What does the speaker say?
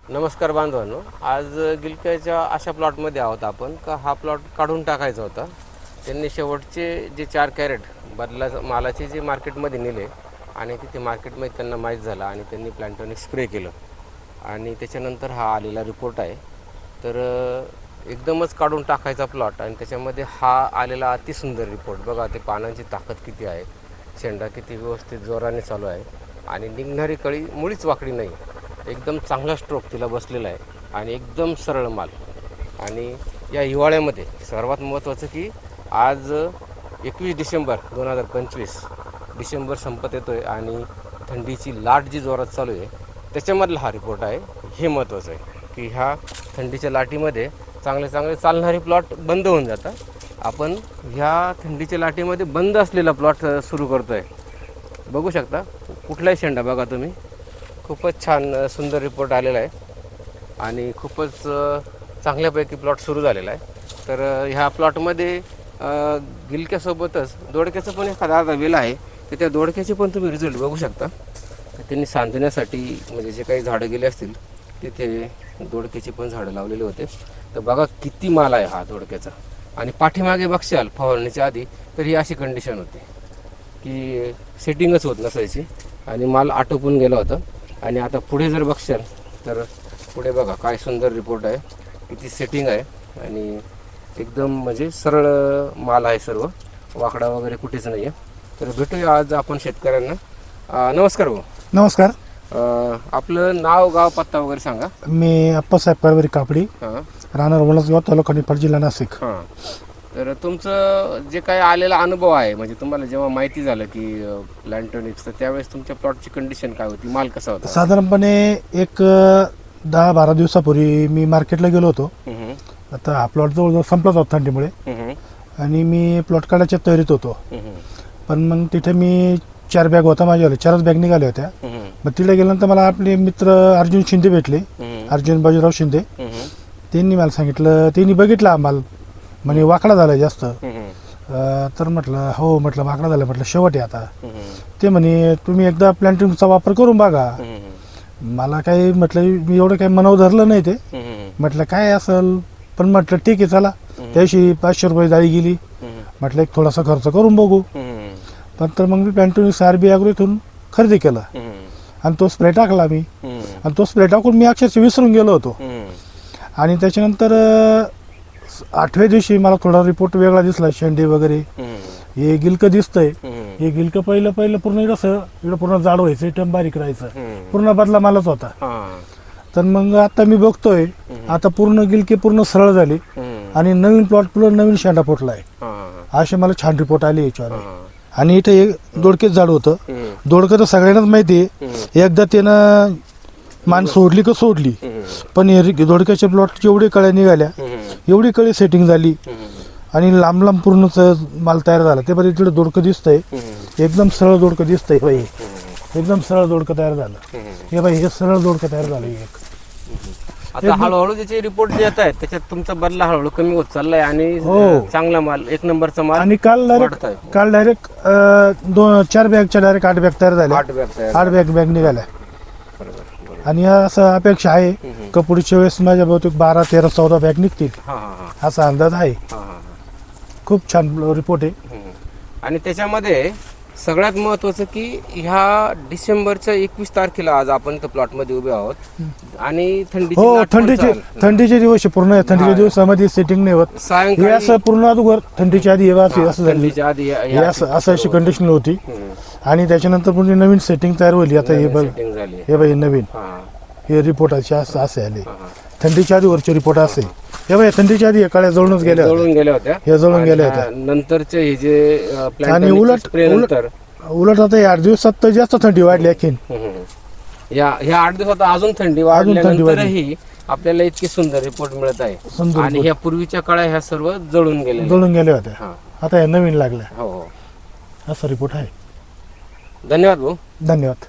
नमस्कार बांधवांनो, आज गिलक्याच्या अशा प्लॉटमध्ये आहोत आपण का हा प्लॉट काढून टाकायचा होता. त्यांनी शेवटचे जे 4 कॅरेट बदला मालाचे जे मार्केटमध्ये नेले आणि तिथे मार्केटमध्ये त्यांना माहीत झाला आणि त्यांनी प्लॅन्टोनिक स्प्रे केलं आणि त्याच्यानंतर हा आलेला रिपोर्ट आहे. तर एकदमच काढून टाकायचा प्लॉट आणि त्याच्यामध्ये हा आलेला अतिसुंदर रिपोर्ट बघा. ते पानांची ताकद किती आहे, शेंडा किती व्यवस्थित जोराने चालू आहे आणि निघणारी कळी मुळीच वाकडी नाही. एकदम चांगला स्ट्रोक तिला बसलेला आहे आणि एकदम सरळ माल. आणि या हिवाळ्यामध्ये सर्वात महत्त्वाचं की आज 21 डिसेंबर 2025 डिसेंबर संपत येतो आहे आणि थंडीची लाट जी जोरात चालू आहे त्याच्यामधला हा रिपोर्ट आहे. हे महत्त्वाचं आहे की ह्या थंडीच्या लाटीमध्ये चांगले चालणारे प्लॉट बंद होऊन जातात. आपण ह्या थंडीच्या लाटीमध्ये बंद असलेला प्लॉट सुरू करतो आहे. बघू शकता कुठलाही शेंडा बघा तुम्ही, खूपच छान सुंदर रिपोर्ट आलेला आहे आणि खूपच चांगल्यापैकी प्लॉट सुरू झालेला आहे. तर ह्या प्लॉटमध्ये गिलक्यासोबतच दोडक्याचं पण एखादा वेल आहे. तर त्या दोडक्याचे पण तुम्ही रिझल्ट बघू शकता. त्यांनी सांधण्यासाठी म्हणजे जे काही झाडं गेले असतील तिथे दोडक्याची पण झाडं लावलेली होते. तर बघा किती माल आहे हा दोडक्याचा. आणि पाठीमागे बघशाल फवारणीच्या आधी तर ही अशी कंडिशन होती की सेटिंगच होत नसायची आणि माल आटोपून गेला होता. आणि आता पुढे जर बघशाल तर पुढे बघा काय सुंदर रिपोर्ट आहे, किती सेटिंग आहे आणि एकदम म्हणजे सरळ माल आहे, सर्व वाकडा वगैरे कुठेच नाही आहे. तर भेटूया आज आपण शेतकऱ्यांना. नमस्कार भाऊ. नमस्कार. आपलं नाव, गाव, पत्ता वगैरे सांगा. मी अप्पासाहेब परवरी कापडी, हां राहणार वलसगाव, तालुका निफाड, जिल्हा नाशिक. हां. तर तुमचं जे काही आलेला अनुभव आहे म्हणजे तुम्हाला जेव्हा माहिती झालं की प्लॅन्टोनिक्स, तर त्यावेळेस तुमच्या प्लॉटची कंडिशन काय होती, माल कसा होता? साधारणपणे एक 10-12 दिवसापूर्वी मी मार्केटला गेलो होतो. आता हा प्लॉट जवळजवळ संपलाच होता थंडीमुळे आणि मी प्लॉट काढायच्या तयारीत होतो. पण मग तिथे मी 4 बॅग होता माझ्यावाले, 4च बॅग निघाल्या होत्या. मग तिथे गेल्यानंतर मला आपले मित्र अर्जुन शिंदे भेटले, अर्जुन बाजीराव शिंदे. त्यांनी मला सांगितलं, त्यांनी बघितला माल म्हणे वाकडा झाला जास्त. तर म्हटलं हो, म्हटलं वाकडा झाला, म्हटलं शेवट आहे आता. ते म्हणे तुम्ही एकदा प्लॅन्टिंगचा वापर करून बघा. मला काही म्हटलं मी एवढं काही मनावर धरलं नाही ते. म्हटलं काय असेल, पण म्हटलं ठीक आहे चला. त्याशी 500 रुपये जाळी गेली. म्हटलं एक थोडासा खर्च करून बघू. पण तर मग मी प्लॅन्टिंग RB ॲग्रो इथून खरेदी केला आणि तो स्प्रे टाकला मी. आणि तो स्प्रे टाकून मी अक्षरशः विसरून गेलो होतो. आणि त्याच्यानंतर 8व्या दिवशी मला थोडा रिपोर्ट वेगळा दिसला, शेंडे वगैरे. हे गिलकं दिसतंय. हे गिलकं पहिलं पूर्ण इकडं पूर्ण जाड व्हायचं, एकदम बारीक राहायचं, पूर्ण बदला मालच होता. तर मग आता मी बघतोय आता पूर्ण गिलके पूर्ण सरळ झाली आणि नवीन प्लॉट पूर्ण नवीन शेंडा फुटलाय. असे मला छान रिपोर्ट आले याच्यावर. आणि इथे एक दोडकेच झाड होतं. दोडकं तर सगळ्यांनाच माहिती आहे, एकदा त्यानं मान सोडली का सोडली. पण दोडक्याच्या प्लॉट जेवढे कळ्या निघाल्या एवढी कळी सेटिंग झाली आणि लांब लांब पूर्ण माल तयार झाला. ते पण इकडे दोडकं दिसतंय, एकदम सरळ दोडकं दिसतंय बाई, एकदम सरळ दोडकं तयार झालं. हे बाई हे सरळ दोडकं तयार झालं. एक आता हळूहळू ज्याचे रिपोर्ट जे येत आहेत त्याच्यात तुमचा बदला हळूहळू कमी होत चाललाय आणि चांगला माल, 1 नंबरचा माल. आणि काल डायरेक्ट 4 बॅगच्या डायरेक्ट 8 बॅग तयार झाले. 8 बॅग निघाल्या. आणि असं अपेक्षा आहे का पुढच्या वेळेस माझ्या बहुतेक 12, 13, 14 बॅग निघतील असा अंदाज आहे. खूप छान रिपोर्ट आहे. आणि त्याच्यामध्ये सगळ्यात महत्वाचं की ह्या डिसेंबरच्या 21 तारखेला आज आपण त्या प्लॉट मध्ये उभे आहोत आणि थंडीचे दिवस पूर्ण. थंडीच्या दिवसामध्ये सेटिंग नाही होत. हे असं पूर्ण अगोदर थंडीच्या आधी असं अशी कंडिशन होती आणि त्याच्यानंतर पूर्ण नवीन सेटिंग तयार होईल. आता हे बाई नवीन हे रिपोर्ट असे आले. थंडीच्या आधीवरचे रिपोर्ट असे. हे बाई थंडीच्या आधी काळ्या जळून गेल्या होत्या. हे जळून गेल्या होत्या. नंतरचे हे जे आणि उलट आता 8 दिवसात तर जास्त थंडी वाढली. आणखीन ह्या 8 दिवसात अजून थंडी वाढल्यानंतरही आपल्याला इतके सुंदर रिपोर्ट मिळत आहे. आणि ह्या पूर्वीच्या काळा ह्या सर्व जळून गेल्या होत्या. आता या नवीन लागल्या. हो, असा रिपोर्ट आहे. धन्यवाद भाऊ. धन्यवाद.